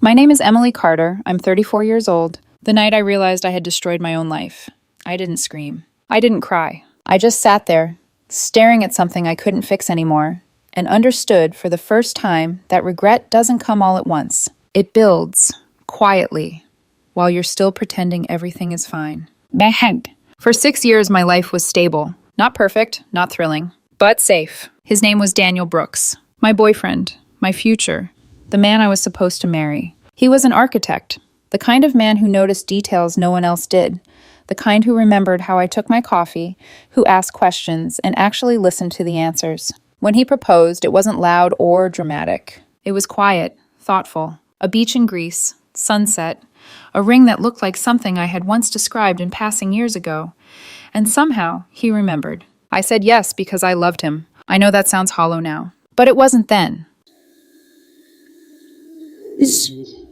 My name is Emily Carter. I'm 34 years old. The night I realized I had destroyed my own life, I didn't scream. I didn't cry. I just sat there, staring at something I couldn't fix anymore, and understood for the first time that regret doesn't come all at once. It builds, quietly, while you're still pretending everything is fine. Bad. For 6 years, my life was stable. Not perfect, not thrilling, but safe. His name was Daniel Brooks. My boyfriend, my future, the man I was supposed to marry. He was an architect, the kind of man who noticed details no one else did, the kind who remembered how I took my coffee, who asked questions, and actually listened to the answers. When he proposed, it wasn't loud or dramatic. It was quiet, thoughtful. A beach in Greece, sunset, a ring that looked like something I had once described in passing years ago. And somehow, he remembered. I said yes because I loved him. I know that sounds hollow now, but it wasn't then.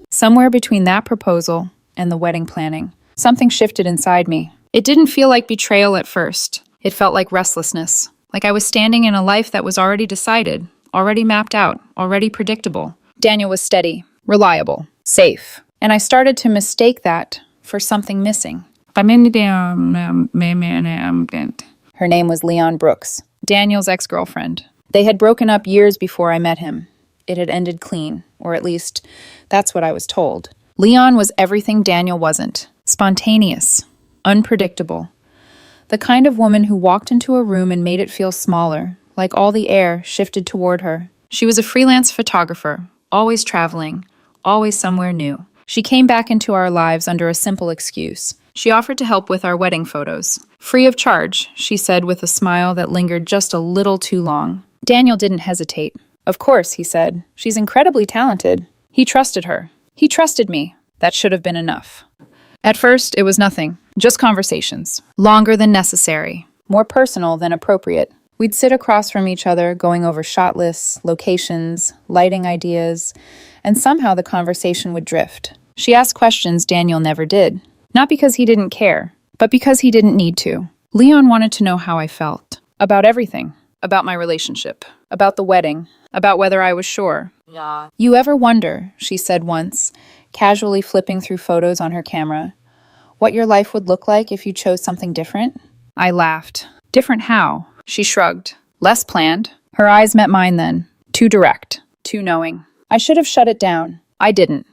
Somewhere between that proposal and the wedding planning, something shifted inside me. It didn't feel like betrayal at first. It felt like restlessness, like I was standing in a life that was already decided, already mapped out, already predictable. Daniel was steady, reliable, safe, and I started to mistake that for something missing. Her name was Leon Brooks, Daniel's ex-girlfriend. They had broken up years before I met him. It had ended clean, or at least, that's what I was told. Leon was everything Daniel wasn't. Spontaneous, unpredictable. The kind of woman who walked into a room and made it feel smaller, like all the air shifted toward her. She was a freelance photographer, always traveling, always somewhere new. She came back into our lives under a simple excuse. She offered to help with our wedding photos. Free of charge, she said with a smile that lingered just a little too long. Daniel didn't hesitate. Of course, he said. She's incredibly talented. He trusted her. He trusted me. That should have been enough. At first, it was nothing. Just conversations. Longer than necessary. More personal than appropriate. We'd sit across from each other, going over shot lists, locations, lighting ideas, and somehow the conversation would drift. She asked questions Daniel never did. Not because he didn't care, but because he didn't need to. Leon wanted to know how I felt. About everything. About my relationship. About the wedding. About whether I was sure. Yeah. You ever wonder, she said once, casually flipping through photos on her camera, what your life would look like if you chose something different? I laughed. Different how? She shrugged. Less planned. Her eyes met mine then. Too direct. Too knowing. I should have shut it down. I didn't.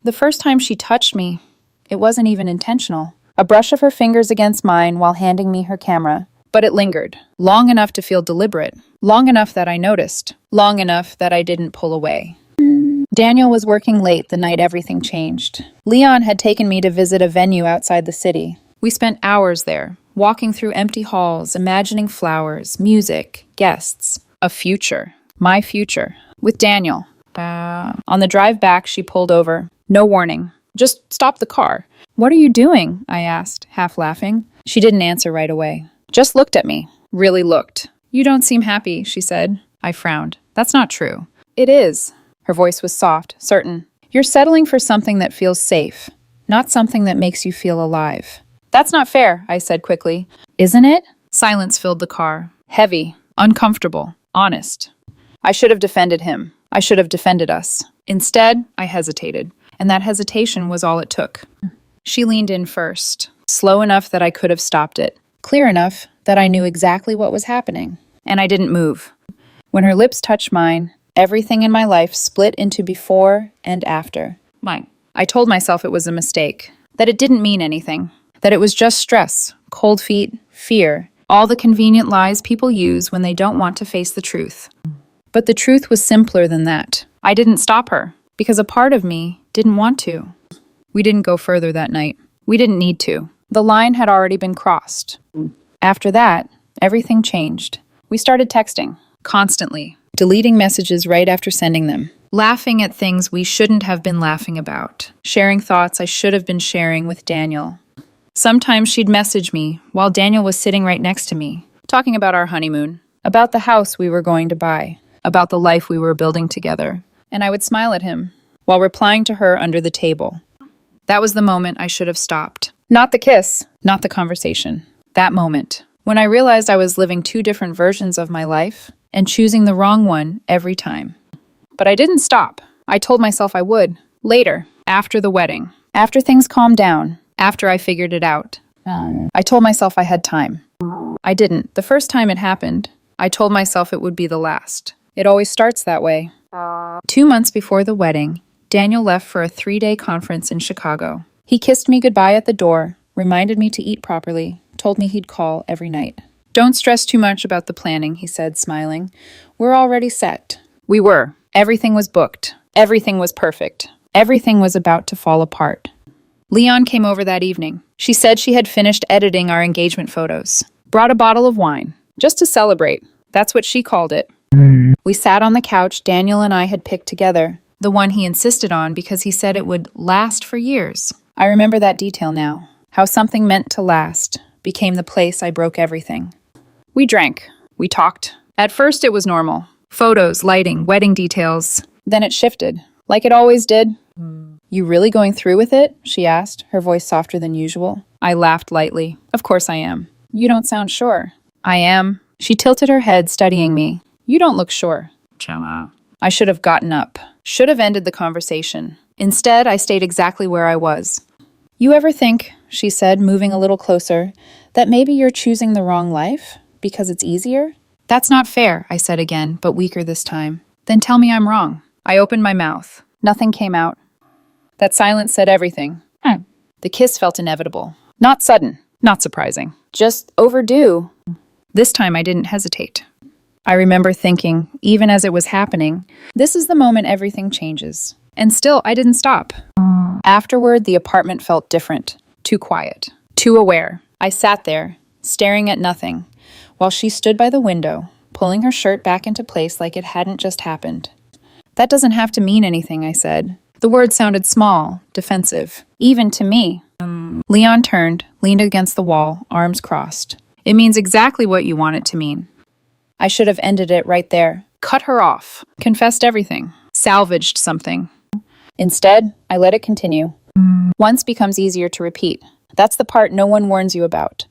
The first time she touched me, it wasn't even intentional. A brush of her fingers against mine while handing me her camera. But it lingered. Long enough to feel deliberate. Long enough that I noticed. Long enough that I didn't pull away. Daniel was working late the night everything changed. Leon had taken me to visit a venue outside the city. We spent hours there, walking through empty halls, imagining flowers, music, guests. A future. My future. With Daniel. On the drive back, she pulled over. No warning. Just stop the car. What are you doing? I asked, half laughing. She didn't answer right away. Just looked at me. Really looked. You don't seem happy, she said. I frowned. That's not true. It is. Her voice was soft, certain. You're settling for something that feels safe, not something that makes you feel alive. That's not fair, I said quickly. Isn't it? Silence filled the car. Heavy, uncomfortable, honest. I should have defended him. I should have defended us. Instead, I hesitated, and that hesitation was all it took. She leaned in first, slow enough that I could have stopped it, clear enough that I knew exactly what was happening, and I didn't move. When her lips touched mine, everything in my life split into before and after. Mine. I told myself it was a mistake, that it didn't mean anything, that it was just stress, cold feet, fear, all the convenient lies people use when they don't want to face the truth. But the truth was simpler than that. I didn't stop her, because a part of me didn't want to. We didn't go further that night. We didn't need to. The line had already been crossed. After that, everything changed. We started texting, constantly, deleting messages right after sending them, laughing at things we shouldn't have been laughing about, sharing thoughts I should have been sharing with Daniel. Sometimes she'd message me while Daniel was sitting right next to me, talking about our honeymoon, about the house we were going to buy, about the life we were building together, and I would smile at him while replying to her under the table. That was the moment I should have stopped. Not the kiss, not the conversation. That moment, when I realized I was living two different versions of my life and choosing the wrong one every time. But I didn't stop. I told myself I would. Later, after the wedding, after things calmed down, after I figured it out, I told myself I had time. I didn't. The first time it happened, I told myself it would be the last. It always starts that way. 2 months before the wedding, Daniel left for a 3-day conference in Chicago. He kissed me goodbye at the door, reminded me to eat properly, told me he'd call every night. Don't stress too much about the planning, he said, smiling. We're already set. We were. Everything was booked. Everything was perfect. Everything was about to fall apart. Leon came over that evening. She said she had finished editing our engagement photos. Brought a bottle of wine. Just to celebrate. That's what she called it. We sat on the couch Daniel and I had picked together, the one he insisted on because he said it would last for years. I remember that detail now. How something meant to last became the place I broke everything. We drank. We talked. At first it was normal. Photos, lighting, wedding details. Then it shifted. Like it always did. You really going through with it? She asked, her voice softer than usual. I laughed lightly. Of course I am. You don't sound sure. I am. She tilted her head, studying me. You don't look sure. Chama. I should have gotten up. Should have ended the conversation. Instead, I stayed exactly where I was. You ever think, she said, moving a little closer, that maybe you're choosing the wrong life? Because it's easier? That's not fair, I said again, but weaker this time. Then tell me I'm wrong. I opened my mouth. Nothing came out. That silence said everything. The kiss felt inevitable. Not sudden. Not surprising. Just overdue. This time I didn't hesitate. I remember thinking, even as it was happening, this is the moment everything changes. And still, I didn't stop. Afterward, the apartment felt different. Too quiet. Too aware. I sat there, staring at nothing, while she stood by the window, pulling her shirt back into place like it hadn't just happened. That doesn't have to mean anything, I said. The word sounded small, defensive, even to me. Leon turned, leaned against the wall, arms crossed. It means exactly what you want it to mean. I should have ended it right there. Cut her off. Confessed everything. Salvaged something. Instead, I let it continue. Once becomes easier to repeat. That's the part no one warns you about.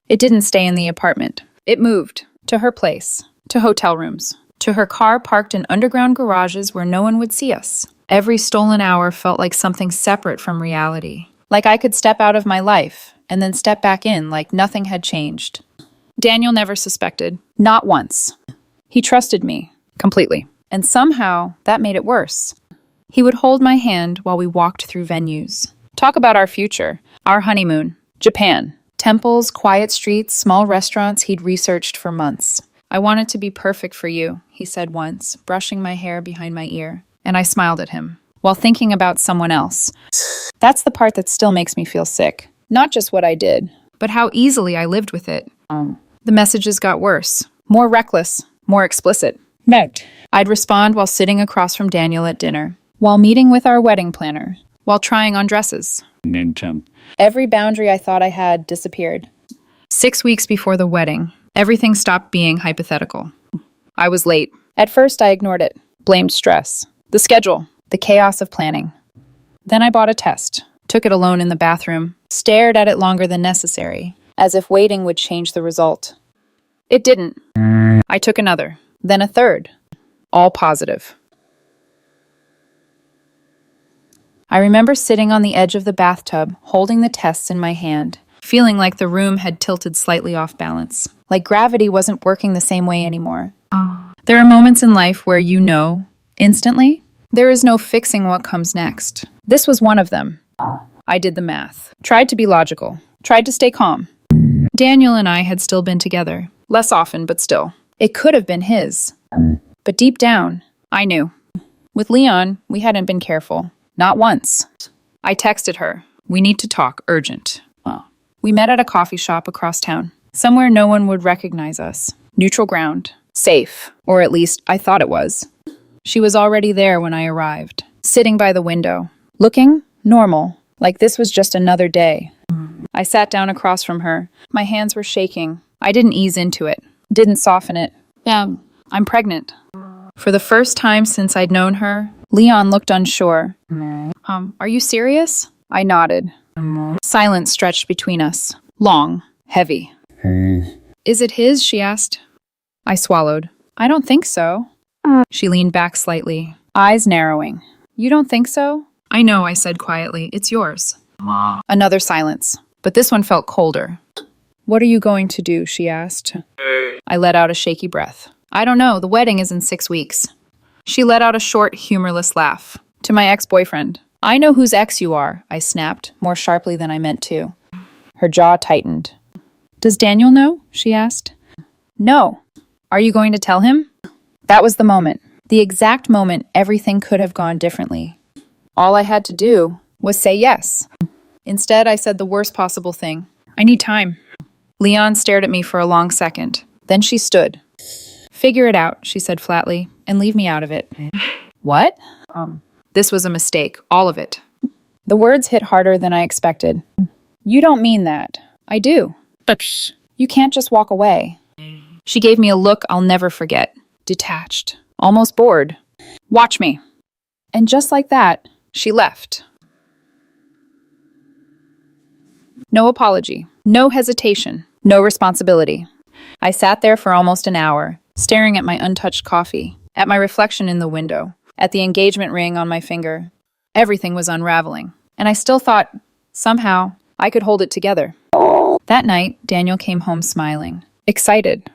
It didn't stay in the apartment. It moved. To her place. To hotel rooms. To her car parked in underground garages where no one would see us. Every stolen hour felt like something separate from reality. Like I could step out of my life and then step back in like nothing had changed. Daniel never suspected. Not once. He trusted me. Completely. And somehow, that made it worse. He would hold my hand while we walked through venues. Talk about our future. Our honeymoon. Japan. Temples, quiet streets, small restaurants he'd researched for months. I want it to be perfect for you, he said once, brushing my hair behind my ear. And I smiled at him, while thinking about someone else. That's the part that still makes me feel sick. Not just what I did, but how easily I lived with it. The messages got worse. More reckless. More explicit. I'd respond while sitting across from Daniel at dinner, while meeting with our wedding planner, while trying on dresses. Every boundary I thought I had disappeared. 6 weeks before the wedding, everything stopped being hypothetical. I was late. At first, I ignored it. Blamed stress. The schedule. The chaos of planning. Then I bought a test. Took it alone in the bathroom. Stared at it longer than necessary, as if waiting would change the result. It didn't. I took another. Then a third. All positive. I remember sitting on the edge of the bathtub, holding the tests in my hand, feeling like the room had tilted slightly off balance, like gravity wasn't working the same way anymore. There are moments in life where you know, instantly, there is no fixing what comes next. This was one of them. I did the math, tried to be logical, tried to stay calm. Daniel and I had still been together, less often, but still. It could have been his. But deep down, I knew. With Leon, we hadn't been careful. Not once. I texted her. We need to talk, urgent. We met at a coffee shop across town, somewhere no one would recognize us. Neutral ground. Safe. Or at least, I thought it was. She was already there when I arrived, sitting by the window, looking normal, like this was just another day. I sat down across from her. My hands were shaking. I didn't ease into it, didn't soften it. I'm pregnant. For the first time since I'd known her, Leon looked unsure. Are you serious? I nodded. Silence stretched between us. Long, heavy. Is it his? She asked. I swallowed. I don't think so. She leaned back slightly, eyes narrowing. You don't think so? I know, I said quietly. It's yours. Another silence, but this one felt colder. What are you going to do? She asked. I let out a shaky breath. I don't know. The wedding is in 6 weeks. She let out a short, humorless laugh. To my ex-boyfriend. I know whose ex you are, I snapped, more sharply than I meant to. Her jaw tightened. Does Daniel know? She asked. No. Are you going to tell him? That was the moment. The exact moment everything could have gone differently. All I had to do was say yes. Instead, I said the worst possible thing. I need time. Leon stared at me for a long second. Then she stood. Figure it out, she said flatly, and leave me out of it. What? This was a mistake, all of it. The words hit harder than I expected. You don't mean that. I do. But you can't just walk away. She gave me a look I'll never forget. Detached. Almost bored. Watch me. And just like that, she left. No apology. No hesitation. No responsibility. I sat there for almost an hour, staring at my untouched coffee, at my reflection in the window, at the engagement ring on my finger. Everything was unraveling, and I still thought, somehow, I could hold it together. That night, Daniel came home smiling, excited.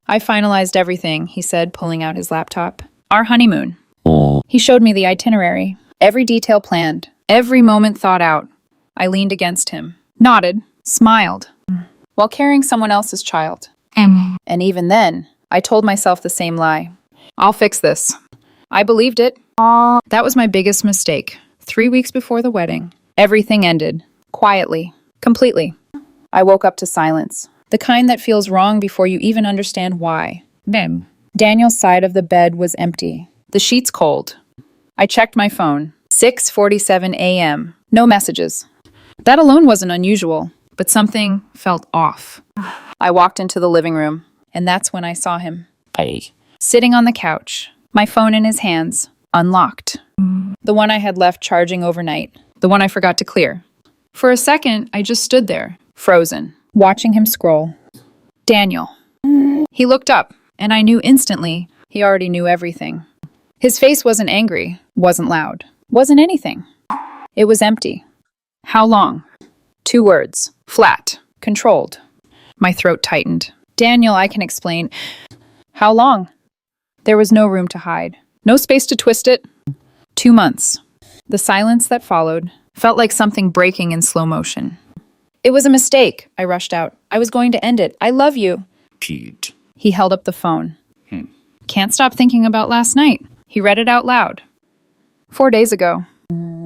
I finalized everything, he said, pulling out his laptop. Our honeymoon. He showed me the itinerary, every detail planned, every moment thought out. I leaned against him, nodded, smiled, while carrying someone else's child. And even then, I told myself the same lie. I'll fix this. I believed it. That was my biggest mistake. 3 weeks before the wedding, everything ended. Quietly. Completely. I woke up to silence. The kind that feels wrong before you even understand why. Daniel's side of the bed was empty. The sheets cold. I checked my phone. 6:47 a.m. No messages. That alone wasn't unusual, but something felt off. I walked into the living room, and that's when I saw him. Sitting on the couch, my phone in his hands, unlocked. The one I had left charging overnight. The one I forgot to clear. For a second, I just stood there, frozen, watching him scroll. Daniel. He looked up, and I knew instantly he already knew everything. His face wasn't angry, wasn't loud, wasn't anything. It was empty. How long? 2 words. Flat. Controlled. My throat tightened. Daniel, I can explain. How long? There was no room to hide. No space to twist it. 2 months. The silence that followed felt like something breaking in slow motion. It was a mistake, I rushed out. I was going to end it. I love you. Pete. He held up the phone. Can't stop thinking about last night. He read it out loud. 4 days ago.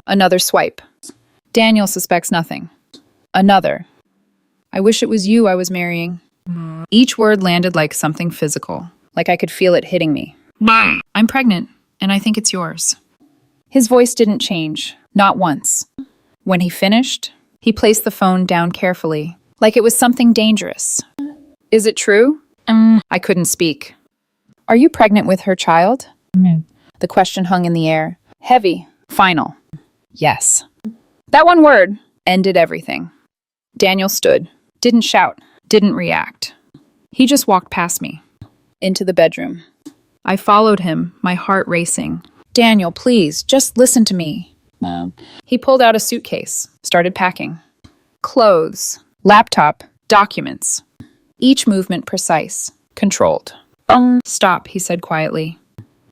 Another swipe. Daniel suspects nothing. Another. I wish it was you I was marrying. Each word landed like something physical, like I could feel it hitting me. I'm pregnant, and I think it's yours. His voice didn't change, not once. When he finished, he placed the phone down carefully, like it was something dangerous. Is it true? I couldn't speak. Are you pregnant with her child? The question hung in the air, heavy, final. Yes. That one word ended everything. Daniel stood, didn't shout, didn't react. He just walked past me, into the bedroom. I followed him, my heart racing. Daniel, please, just listen to me. He pulled out a suitcase, started packing. Clothes, laptop, documents. Each movement precise, controlled. Stop, he said quietly.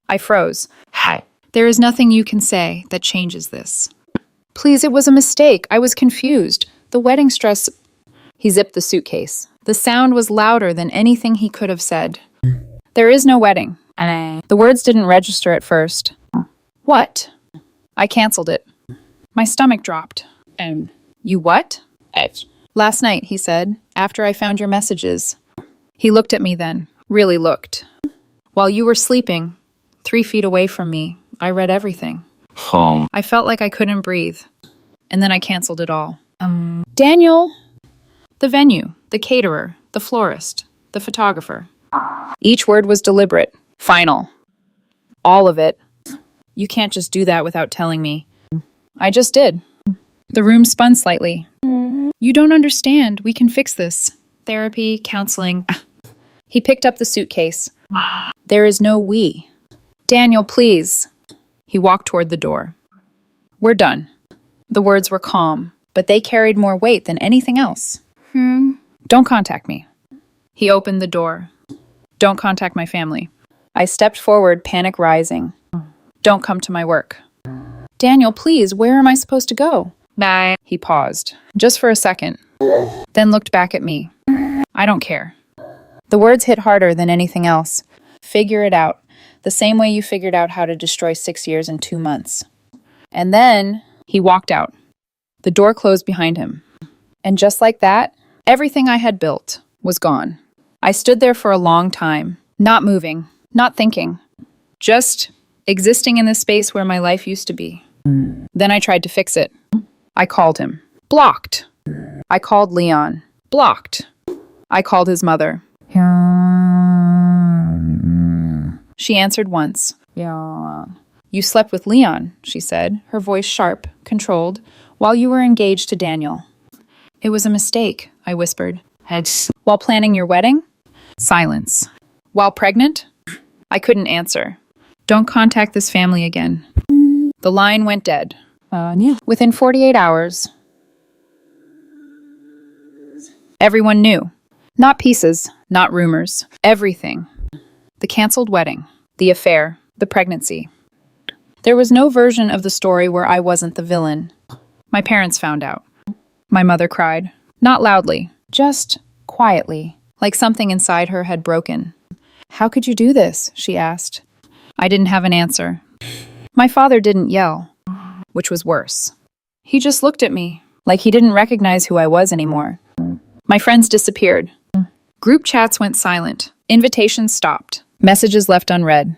I froze. Hi. There is nothing you can say that changes this. Please, it was a mistake. I was confused. The wedding stress... He zipped the suitcase. The sound was louder than anything he could have said. There is no wedding. The words didn't register at first. What? I canceled it. My stomach dropped. You what? Last night, he said, after I found your messages. He looked at me then, really looked. While you were sleeping, 3 feet away from me, I read everything. Home. I felt like I couldn't breathe. And then I canceled it all. Daniel! The venue, the caterer, the florist, the photographer. Each word was deliberate, final. All of it. You can't just do that without telling me. I just did. The room spun slightly. You don't understand. We can fix this. Therapy, counseling. He picked up the suitcase. There is no we. Daniel, please. He walked toward the door. We're done. The words were calm, but they carried more weight than anything else. Don't contact me. He opened the door. Don't contact my family. I stepped forward, panic rising. Don't come to my work. Daniel, please, where am I supposed to go? Bye. He paused, just for a second, then looked back at me. I don't care. The words hit harder than anything else. Figure it out, the same way you figured out how to destroy 6 years in 2 months. And then he walked out. The door closed behind him. And just like that, everything I had built was gone. I stood there for a long time, not moving, not thinking, just existing in the space where my life used to be. Then I tried to fix it. I called him. Blocked. I called Leon. Blocked. I called his mother. She answered once. You slept with Leon, she said, her voice sharp, controlled, while you were engaged to Daniel. It was a mistake, I whispered. While planning your wedding? Silence. While pregnant? I couldn't answer. Don't contact this family again. The line went dead. Within 48 hours, everyone knew. Not pieces, not rumors, everything. The canceled wedding, the affair, the pregnancy. There was no version of the story where I wasn't the villain. My parents found out. My mother cried, not loudly, just quietly, like something inside her had broken. How could you do this? She asked. I didn't have an answer. My father didn't yell, which was worse. He just looked at me, like he didn't recognize who I was anymore. My friends disappeared. Group chats went silent. Invitations stopped. Messages left unread.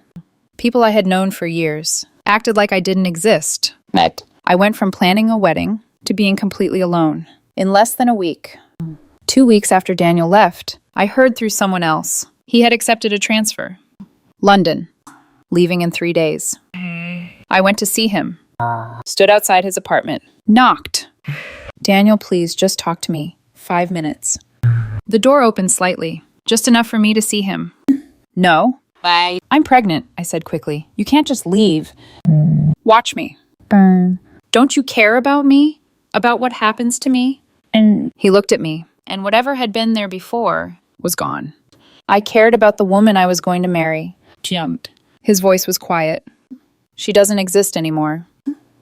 People I had known for years acted like I didn't exist. I went from planning a wedding to being completely alone. In less than a week, 2 weeks after Daniel left, I heard through someone else. He had accepted a transfer. London. Leaving in 3 days. I went to see him. Stood outside his apartment. Knocked. Daniel, please, just talk to me. 5 minutes. The door opened slightly, just enough for me to see him. No. Bye. I'm pregnant, I said quickly. You can't just leave. Watch me. Burn. Don't you care about me? About what happens to me? He looked at me, and whatever had been there before was gone. I cared about the woman I was going to marry. Jumped. His voice was quiet. She doesn't exist anymore.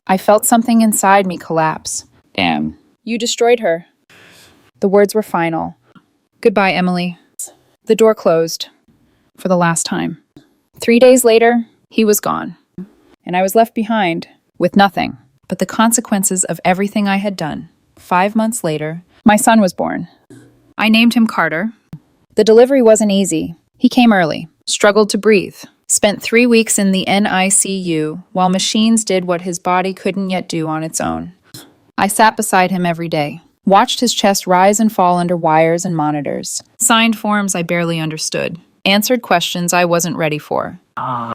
I felt something inside me collapse. Damn. You destroyed her. The words were final. Goodbye, Emily. The door closed. For the last time. 3 days later, he was gone. And I was left behind with nothing but the consequences of everything I had done. 5 months later, my son was born. I named him Carter. The delivery wasn't easy. He came early, struggled to breathe, spent 3 weeks in the NICU while machines did what his body couldn't yet do on its own. I sat beside him every day, watched his chest rise and fall under wires and monitors, signed forms I barely understood, answered questions I wasn't ready for.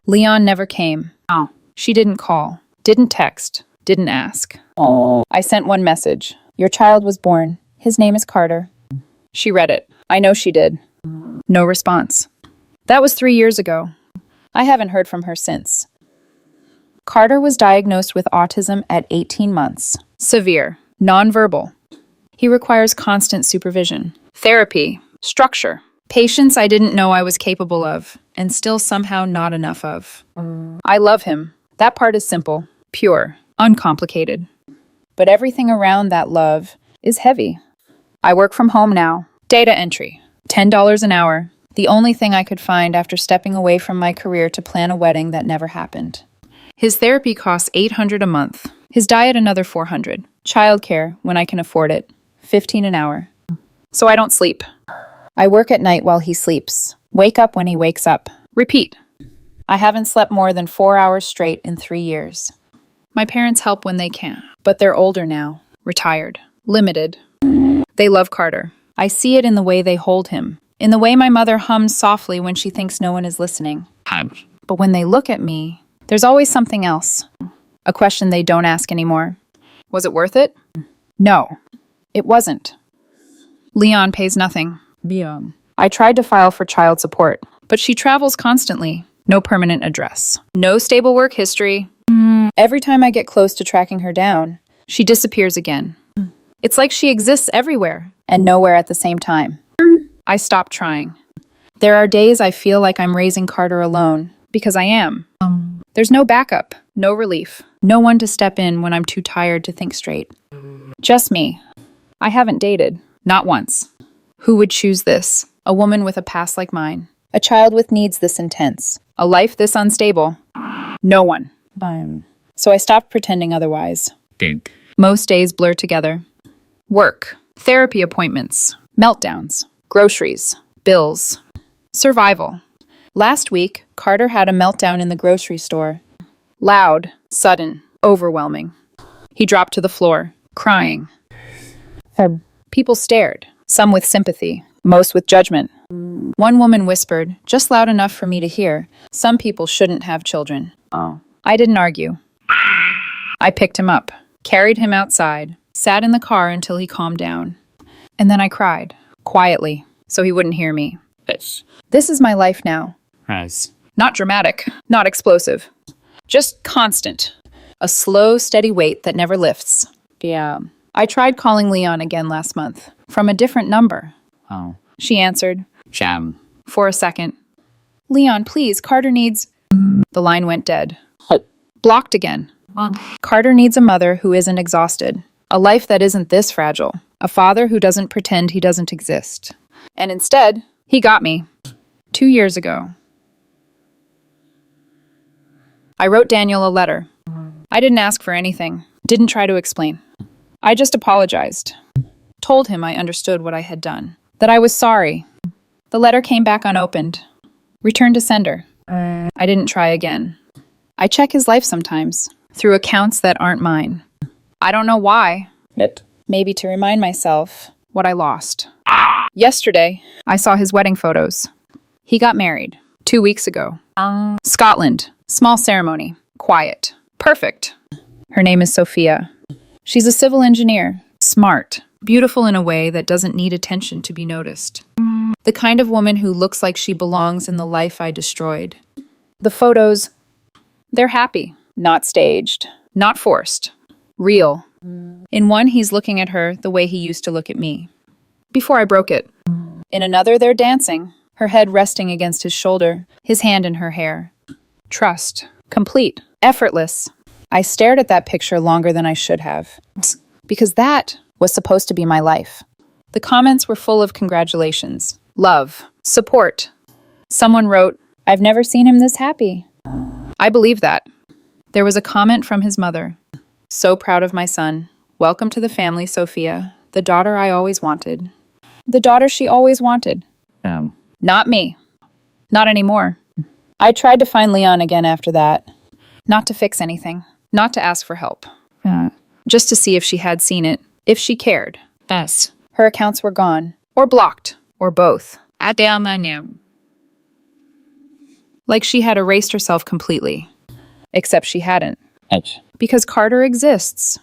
Leon never came. Oh. She didn't call, didn't text, didn't ask. Oh. I sent one message. Your child was born. His name is Carter. She read it. I know she did. No response. That was 3 years ago. I haven't heard from her since. Carter was diagnosed with autism at 18 months. Severe. Nonverbal. He requires constant supervision, therapy, structure, patience I didn't know I was capable of, and still somehow not enough of. I love him. That part is simple, pure, uncomplicated. But everything around that love is heavy. I work from home now. Data entry. $10 an hour. The only thing I could find after stepping away from my career to plan a wedding that never happened. His therapy costs $800 a month. His diet another $400. Childcare, when I can afford it, $15 an hour. So I don't sleep. I work at night while he sleeps. Wake up when he wakes up. Repeat. I haven't slept more than 4 hours straight in 3 years. My parents help when they can, but they're older now, retired, limited. They love Carter. I see it in the way they hold him, in the way my mother hums softly when she thinks no one is listening. But when they look at me, there's always something else. A question they don't ask anymore. Was it worth it? No, it wasn't. Leon pays nothing. Beyond. I tried to file for child support, but she travels constantly. No permanent address. No stable work history. Every time I get close to tracking her down, she disappears again. It's like she exists everywhere and nowhere at the same time. I stop trying. There are days I feel like I'm raising Carter alone, because I am. There's no backup, no relief, no one to step in when I'm too tired to think straight. Just me. I haven't dated, not once. Who would choose this? A woman with a past like mine. A child with needs this intense. A life this unstable. No one. So I stopped pretending otherwise. Most days blur together. Work, therapy appointments, meltdowns, groceries, bills, survival. Last week, Carter had a meltdown in the grocery store. Loud, sudden, overwhelming. He dropped to the floor, crying. People stared, some with sympathy, most with judgment. One woman whispered, just loud enough for me to hear, some people shouldn't have children. I didn't argue. I picked him up, carried him outside, sat in the car until he calmed down. And then I cried, quietly, so he wouldn't hear me. This is my life now. Not dramatic, not explosive. Just constant. A slow, steady weight that never lifts. I tried calling Leon again last month, from a different number. She answered. For a second. Leon, please, Carter needs... The line went dead. Blocked again. Carter needs a mother who isn't exhausted. A life that isn't this fragile. A father who doesn't pretend he doesn't exist. And instead, he got me. 2 years ago. I wrote Daniel a letter. I didn't ask for anything. Didn't try to explain. I just apologized. Told him I understood what I had done. That I was sorry. The letter came back unopened. Returned to sender. I didn't try again. I check his life sometimes, through accounts that aren't mine. I don't know why. Maybe to remind myself what I lost. Yesterday, I saw his wedding photos. He got married 2 weeks ago. Scotland. Small ceremony. Quiet. Perfect. Her name is Sophia. She's a civil engineer. Smart. Beautiful in a way that doesn't need attention to be noticed. The kind of woman who looks like she belongs in the life I destroyed. The photos, they're happy. Not staged. Not forced. Real. In one, he's looking at her the way he used to look at me. Before I broke it. In another, they're dancing. Her head resting against his shoulder, his hand in her hair. Trust. Complete. Effortless. I stared at that picture longer than I should have. Because that was supposed to be my life. The comments were full of congratulations, love, support. Someone wrote, I've never seen him this happy. I believe that. There was a comment from his mother. So proud of my son. Welcome to the family, Sophia. The daughter I always wanted. The daughter she always wanted. Not me. Not anymore. I tried to find Leon again after that. Not to fix anything. Not to ask for help. Just to see if she had seen it. If she cared. Her accounts were gone. Or blocked. Or both. Like she had erased herself completely. Except she hadn't. Because Carter exists.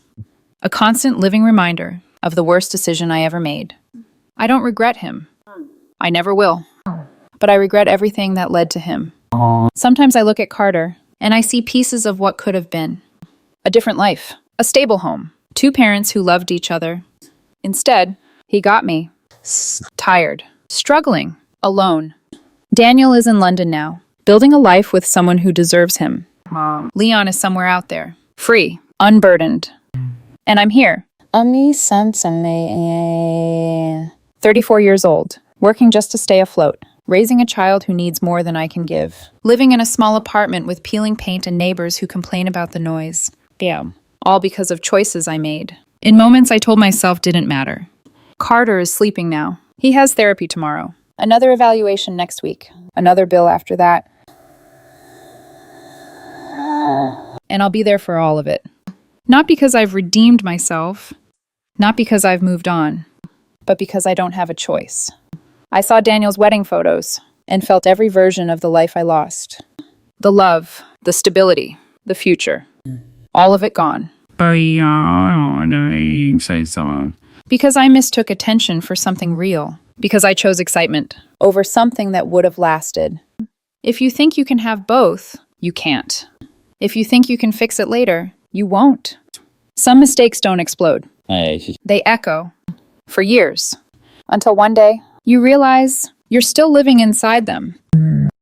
A constant living reminder of the worst decision I ever made. I don't regret him. I never will. But I regret everything that led to him. Sometimes I look at Carter, and I see pieces of what could have been. A different life. A stable home. 2 parents who loved each other. Instead, he got me. Tired. Struggling. Alone. Daniel is in London now, building a life with someone who deserves him. Leon is somewhere out there. Free. Unburdened. And I'm here. 34 years old. Working just to stay afloat. Raising a child who needs more than I can give. Living in a small apartment with peeling paint and neighbors who complain about the noise. All because of choices I made. In moments I told myself didn't matter. Carter is sleeping now. He has therapy tomorrow. Another evaluation next week. Another bill after that. And I'll be there for all of it. Not because I've redeemed myself. Not because I've moved on. But because I don't have a choice. I saw Daniel's wedding photos and felt every version of the life I lost. The love, the stability, the future. All of it gone. Because I mistook attention for something real. Because I chose excitement over something that would have lasted. If you think you can have both, you can't. If you think you can fix it later, you won't. Some mistakes don't explode. They echo for years. Until one day, you realize you're still living inside them.